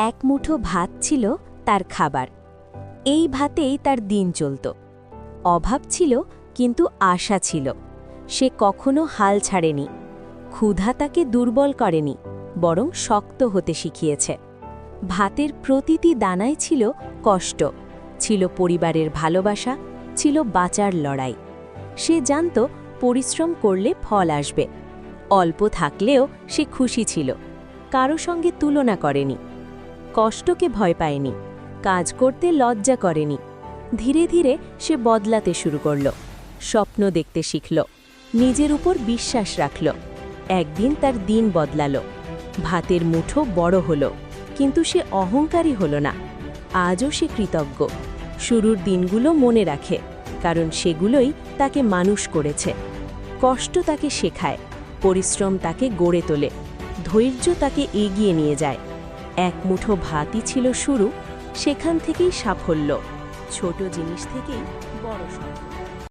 এক মুঠো ভাত ছিল তার খাবার। এই ভাতেই তার দিন চলত। অভাব ছিল, কিন্তু আশা ছিল। সে কখনো হাল ছাড়েনি। ক্ষুধা তাকে দুর্বল করেনি, বরং শক্ত হতে শিখিয়েছে। ভাতের প্রতিটি দানায় ছিল কষ্ট, ছিল পরিবারের ভালোবাসা, ছিল বাঁচার লড়াই। সে জানত পরিশ্রম করলে ফল আসবে। অল্প থাকলেও সে খুশি ছিল, কারো সঙ্গে তুলনা করেনি। কষ্টকে ভয় পায়নি, কাজ করতে লজ্জা করেনি। ধীরে ধীরে সে বদলাতে শুরু করল, স্বপ্ন দেখতে শিখল, নিজের উপর বিশ্বাস রাখল। একদিন তার দিন বদলাল। ভাতের মুঠো বড় হল, কিন্তু সে অহংকারী হল না। আজও সে কৃতজ্ঞ। শুরুর দিনগুলো মনে রাখে, কারণ সেগুলোই তাকে মানুষ করেছে। কষ্ট তাকে শেখায়, পরিশ্রম তাকে গড়ে তোলে, ধৈর্য তাকে এগিয়ে নিয়ে যায়। এক মুঠো ভাতই ছিল শুরু, সেখান থেকেই সাফল্য। ছোট জিনিস থেকেই বড় সাফল্য।